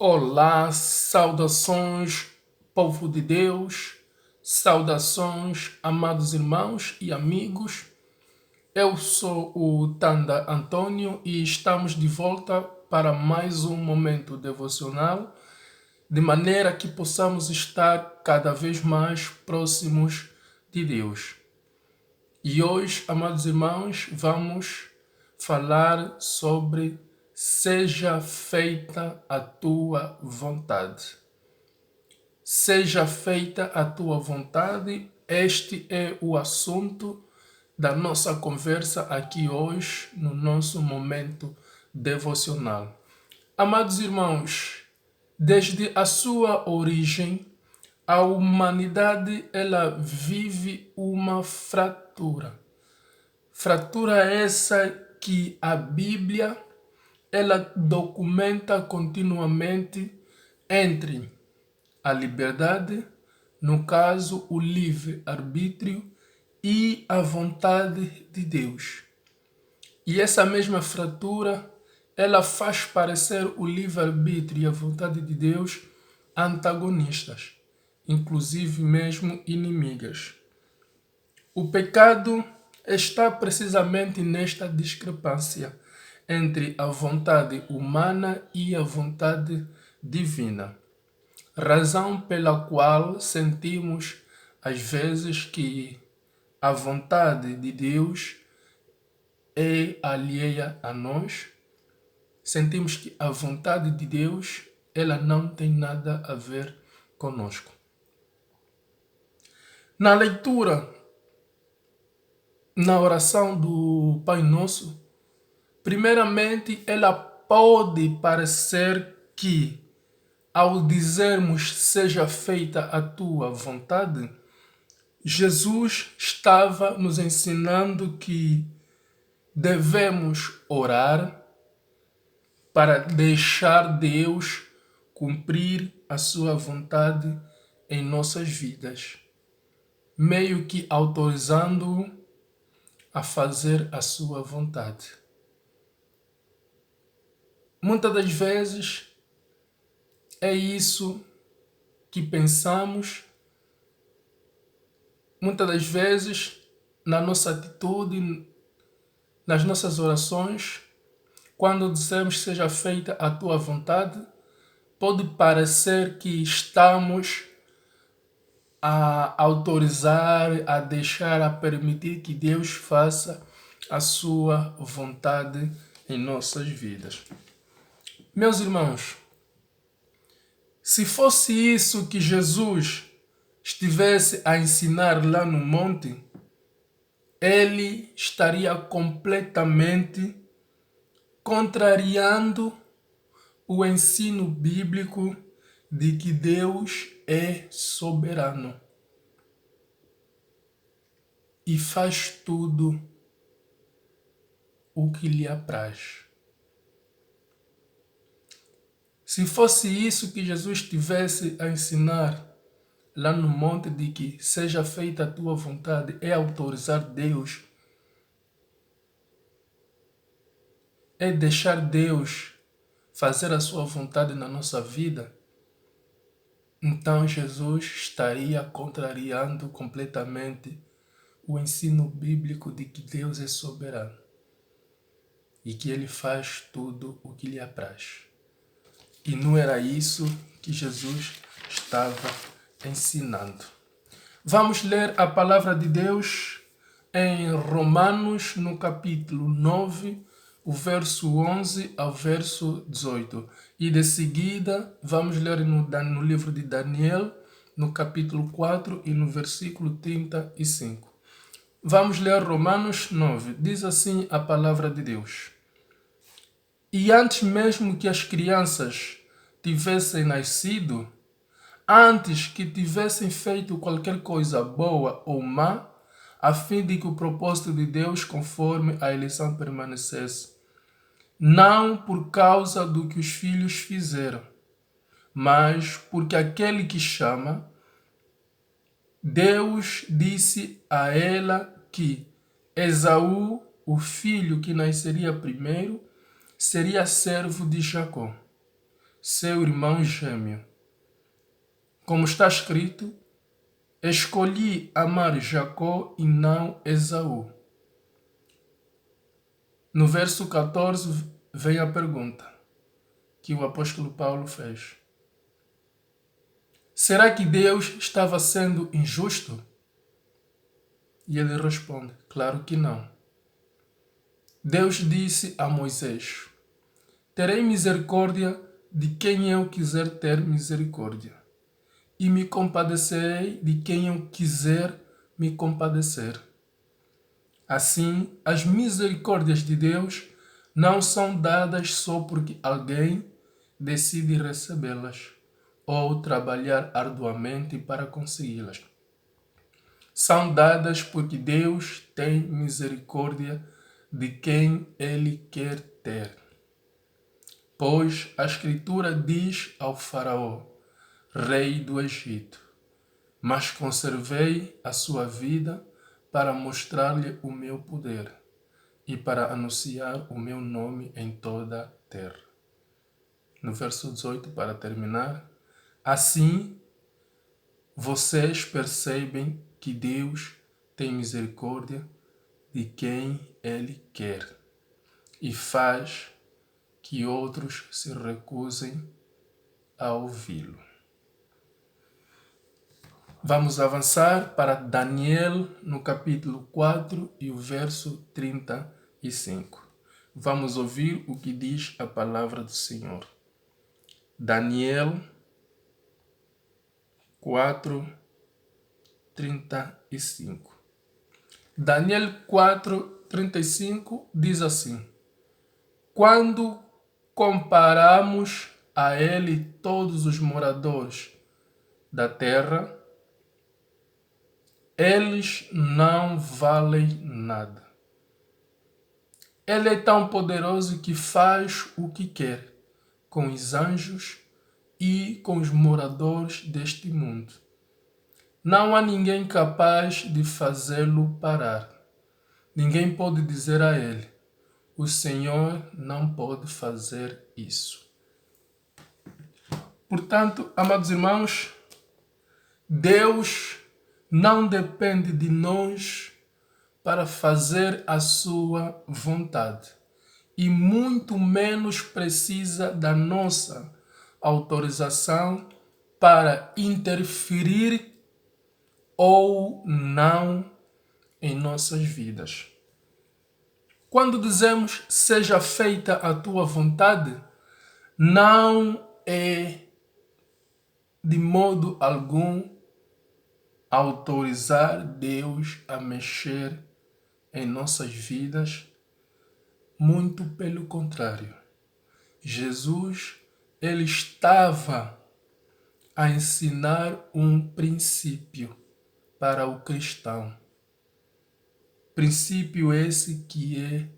Olá, saudações, povo de Deus, saudações, amados irmãos e amigos. Eu sou o Tanda Antônio e estamos de volta para mais um momento devocional, de maneira que possamos estar cada vez mais próximos de Deus. E hoje, amados irmãos, vamos falar sobre seja feita a tua vontade. Seja feita a tua vontade. Este é o assunto da nossa conversa aqui hoje, no nosso momento devocional. Amados irmãos, desde a sua origem, a humanidade ela vive uma fratura. Fratura essa que a Bíblia ela documenta continuamente entre a liberdade, no caso o livre-arbítrio, e a vontade de Deus. E essa mesma fratura ela faz parecer o livre-arbítrio e a vontade de Deus antagonistas, inclusive mesmo inimigas. O pecado está precisamente nesta discrepância entre a vontade humana e a vontade divina. Razão pela qual sentimos às vezes que a vontade de Deus é alheia a nós. Sentimos que a vontade de Deus ela não tem nada a ver conosco. Na leitura, na oração do Pai Nosso, primeiramente ela pode parecer que ao dizermos seja feita a tua vontade, Jesus estava nos ensinando que devemos orar para deixar Deus cumprir a sua vontade em nossas vidas, meio que autorizando-o a fazer a sua vontade. Muitas das vezes é isso que pensamos, muitas das vezes na nossa atitude, nas nossas orações, quando dizemos seja feita a tua vontade, pode parecer que estamos a autorizar, a deixar, a permitir que Deus faça a sua vontade em nossas vidas. Meus irmãos, se fosse isso que Jesus estivesse a ensinar lá no monte, ele estaria completamente contrariando o ensino bíblico de que Deus é soberano e faz tudo o que lhe apraz. Se fosse isso que Jesus estivesse a ensinar lá no monte de que seja feita a tua vontade, é autorizar Deus, é deixar Deus fazer a sua vontade na nossa vida, então Jesus estaria contrariando completamente o ensino bíblico de que Deus é soberano e que Ele faz tudo o que lhe apraz. E não era isso que Jesus estava ensinando. Vamos ler a palavra de Deus em Romanos, no capítulo 9, o verso 11 ao verso 18. E de seguida, vamos ler no livro de Daniel, no capítulo 4 e no versículo 35. Vamos ler Romanos 9. Diz assim a palavra de Deus. E antes mesmo que as crianças tivessem nascido, antes que tivessem feito qualquer coisa boa ou má, a fim de que o propósito de Deus conforme a eleição permanecesse, não por causa do que os filhos fizeram, mas porque aquele que chama, Deus disse a ela que Esaú, o filho que nasceria primeiro, seria servo de Jacó. seu irmão gêmeo. Como está escrito, escolhi amar Jacó e não Esaú. No verso 14 vem a pergunta que o apóstolo Paulo fez. Será que Deus estava sendo injusto? E ele responde, claro que não. Deus disse a Moisés, terei misericórdia de quem eu quiser ter misericórdia, e me compadecerei de quem eu quiser me compadecer. Assim, as misericórdias de Deus não são dadas só porque alguém decide recebê-las ou trabalhar arduamente para consegui-las. São dadas porque Deus tem misericórdia de quem Ele quer ter. Pois a Escritura diz ao Faraó, rei do Egito, mas conservei a sua vida para mostrar-lhe o meu poder e para anunciar o meu nome em toda a terra. No verso 18, para terminar, assim vocês percebem que Deus tem misericórdia de quem Ele quer e faz que outros se recusem a ouvi-lo. Vamos avançar para Daniel no capítulo 4 e o verso 35. Vamos ouvir o que diz a palavra do Senhor. Daniel 4, 35. Daniel 4, 35 diz assim: quando comparamos a ele todos os moradores da terra, eles não valem nada. Ele é tão poderoso que faz o que quer com os anjos e com os moradores deste mundo. Não há ninguém capaz de fazê-lo parar. Ninguém pode dizer a ele, o Senhor não pode fazer isso. Portanto, amados irmãos, Deus não depende de nós para fazer a sua vontade e muito menos precisa da nossa autorização para interferir ou não em nossas vidas. Quando dizemos seja feita a tua vontade, não é de modo algum autorizar Deus a mexer em nossas vidas, muito pelo contrário. Jesus, ele estava a ensinar um princípio para o cristão. Princípio esse que é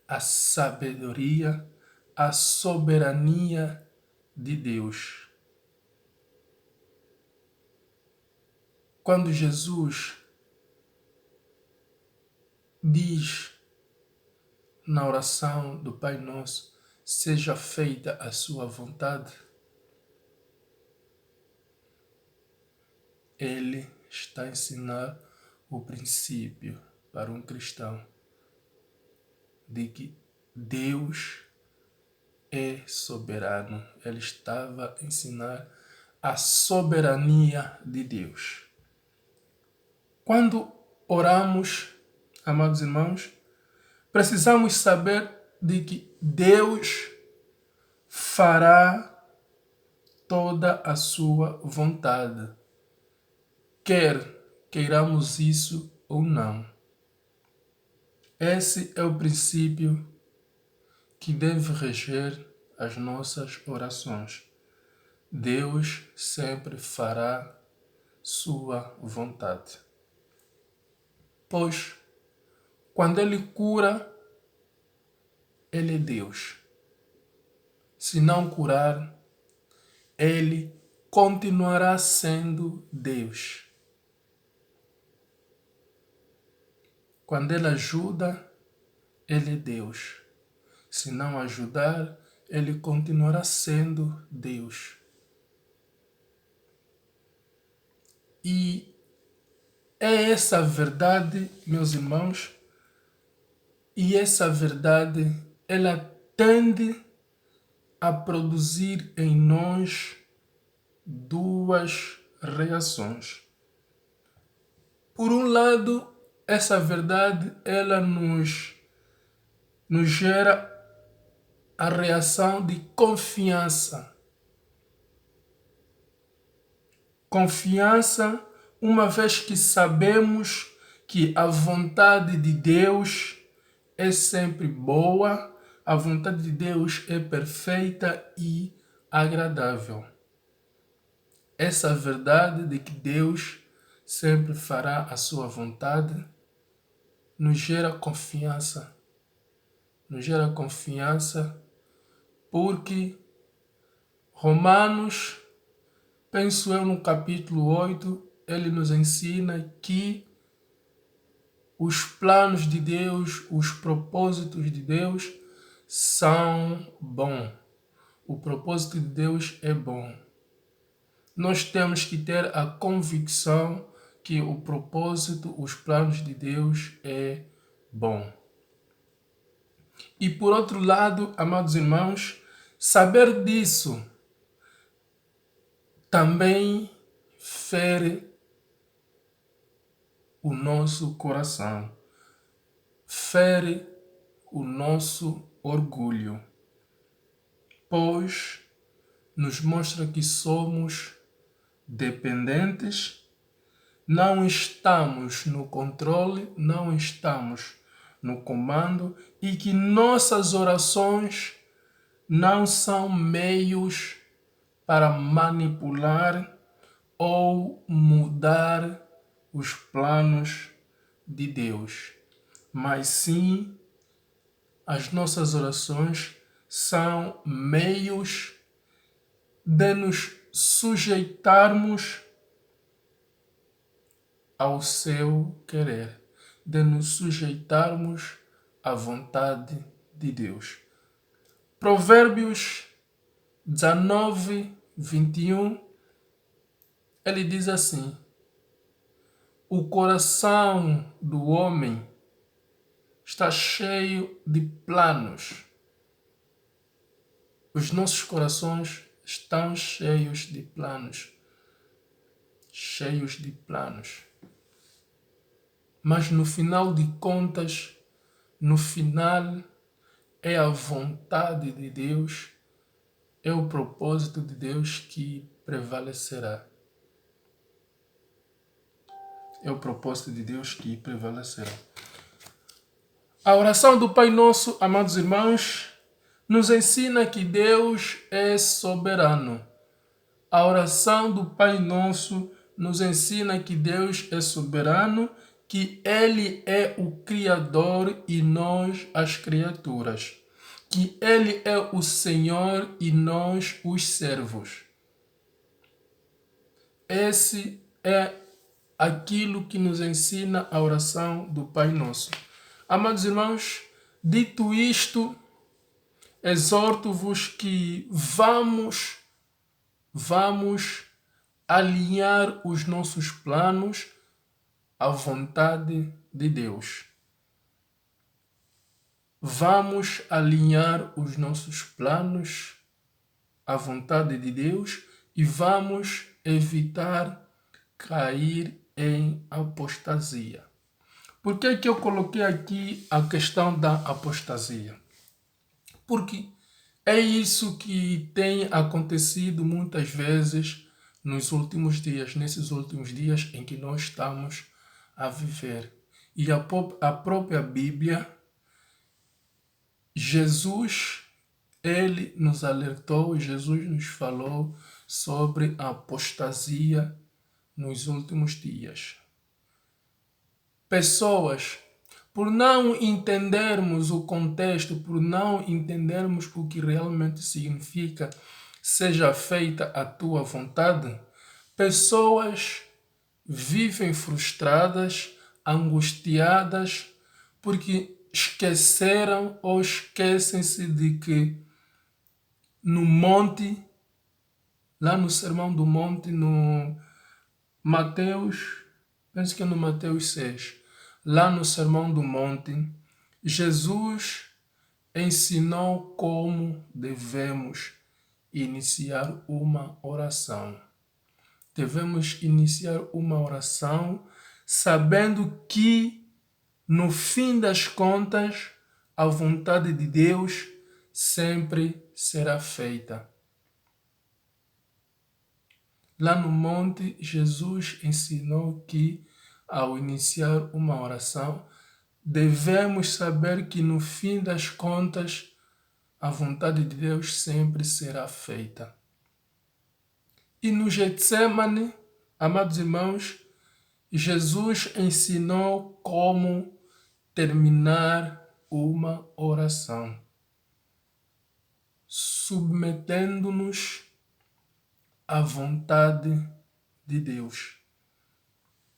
a sabedoria, a soberania de Deus. Quando Jesus diz na oração do Pai Nosso, seja feita a sua vontade, ele está a ensinar o princípio para um cristão de que Deus é soberano. Ele estava a ensinar a soberania de Deus. Quando oramos, amados irmãos, precisamos saber de que Deus fará toda a sua vontade, quer queiramos isso ou não. Esse é o princípio que deve reger as nossas orações. Deus sempre fará sua vontade. Pois, quando Ele cura, Ele é Deus. Se não curar, Ele continuará sendo Deus. Quando Ele ajuda, Ele é Deus. Se não ajudar, ele continuará sendo Deus. E é essa verdade, meus irmãos, e essa verdade, ela tende a produzir em nós duas reações. Por um lado, essa verdade, ela nos gera a reação de confiança. Confiança, uma vez que sabemos que a vontade de Deus é sempre boa, a vontade de Deus é perfeita e agradável. Essa verdade de que Deus sempre fará a sua vontade nos gera confiança. Nos gera confiança porque Romanos, penso eu no capítulo 8, ele nos ensina que os planos de Deus, os propósitos de Deus são bons. O propósito de Deus é bom. Nós temos que ter a convicção que o propósito, os planos de Deus é bom. E por outro lado, amados irmãos, saber disso também fere o nosso coração, fere o nosso orgulho, pois nos mostra que somos dependentes, não estamos no controle, não estamos no comando e que nossas orações não são meios para manipular ou mudar os planos de Deus, mas sim as nossas orações são meios de nos sujeitarmos ao seu querer, de nos sujeitarmos à vontade de Deus. Provérbios 19, 21, ele diz assim: o coração do homem está cheio de planos. Os nossos corações estão cheios de planos. Cheios de planos. Mas no final de contas, no final, é a vontade de Deus, é o propósito de Deus que prevalecerá. É o propósito de Deus que prevalecerá. A oração do Pai Nosso, amados irmãos, nos ensina que Deus é soberano. A oração do Pai Nosso nos ensina que Deus é soberano, que Ele é o Criador e nós as criaturas, que Ele é o Senhor e nós os servos. Esse é aquilo que nos ensina a oração do Pai Nosso. Amados irmãos, dito isto, exorto-vos que vamos alinhar os nossos planos à vontade de Deus. Vamos alinhar os nossos planos à vontade de Deus e vamos evitar cair em apostasia. Por que eu coloquei aqui a questão da apostasia? Porque é isso que tem acontecido muitas vezes nos últimos dias, nesses últimos dias em que nós estamos a viver. E a própria Bíblia, Jesus, ele nos alertou, Jesus nos falou sobre a apostasia nos últimos dias. Pessoas, por não entendermos o contexto, por não entendermos o que realmente significa seja feita a tua vontade, pessoas vivem frustradas, angustiadas, porque esqueceram ou esquecem-se de que no monte, lá no Sermão do Monte, no Mateus, penso que é no Mateus 6, lá no Sermão do Monte, Jesus ensinou como devemos iniciar uma oração. Devemos iniciar uma oração sabendo que, no fim das contas, a vontade de Deus sempre será feita. Lá no monte, Jesus ensinou que, ao iniciar uma oração, devemos saber que, no fim das contas, a vontade de Deus sempre será feita. E no Getsemane, amados irmãos, Jesus ensinou como terminar uma oração, submetendo-nos à vontade de Deus.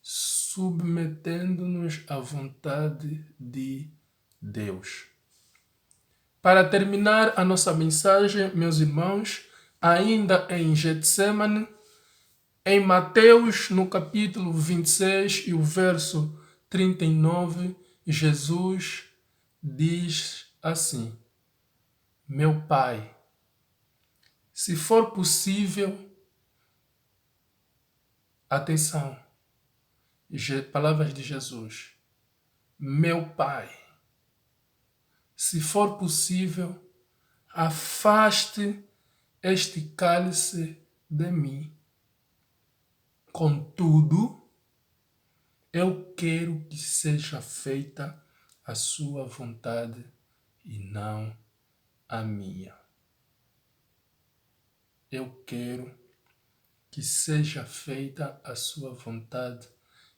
Submetendo-nos à vontade de Deus. Para terminar a nossa mensagem, meus irmãos, ainda em Getsemane, em Mateus, no capítulo 26 e o verso 39, Jesus diz assim: Meu Pai, se for possível, atenção, palavras de Jesus, meu Pai, se for possível, afaste este cálice de mim. Contudo, eu quero que seja feita a sua vontade e não a minha. Eu quero que seja feita a sua vontade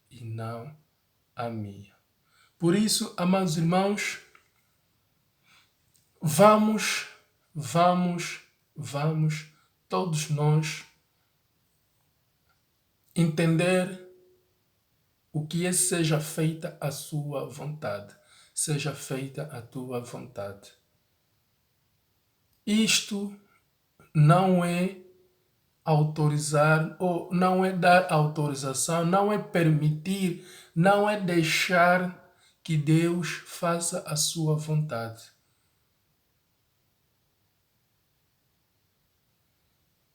e não a minha. Por isso, amados irmãos, vamos, todos nós, entender o que é seja feita a sua vontade, seja feita a tua vontade. Isto não é autorizar, ou não é dar autorização, não é permitir, não é deixar que Deus faça a sua vontade.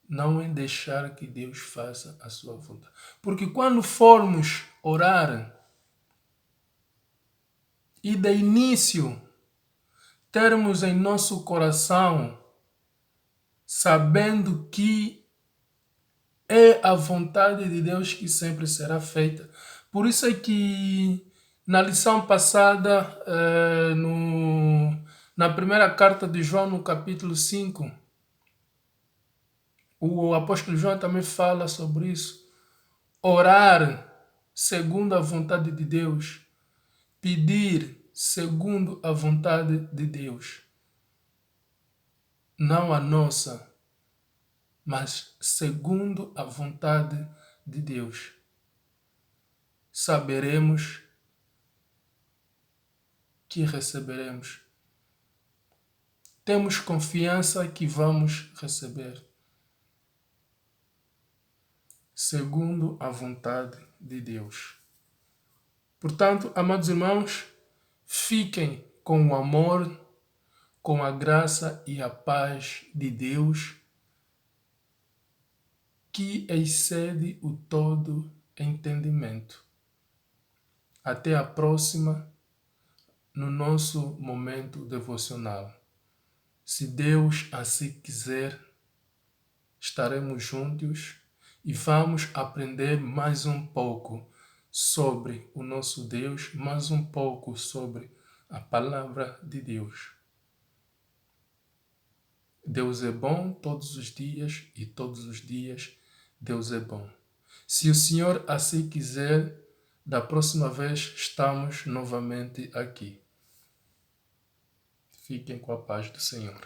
Não é deixar que Deus faça a sua vontade. Porque quando formos orar e de início termos em nosso coração sabendo que é a vontade de Deus que sempre será feita. Por isso é que na lição passada, na primeira carta de João, no capítulo 5, o apóstolo João também fala sobre isso. Orar segundo a vontade de Deus. Pedir segundo a vontade de Deus. Não a nossa, mas segundo a vontade de Deus. Saberemos que receberemos. Temos confiança que vamos receber. Segundo a vontade de Deus. Portanto, amados irmãos, fiquem com o amor, com a graça e a paz de Deus, que excede o todo entendimento. Até a próxima, no nosso momento devocional. Se Deus assim quiser, estaremos juntos e vamos aprender mais um pouco sobre o nosso Deus, mais um pouco sobre a palavra de Deus. Deus é bom todos os dias e todos os dias Deus é bom. Se o Senhor assim quiser, da próxima vez estamos novamente aqui. Fiquem com a paz do Senhor.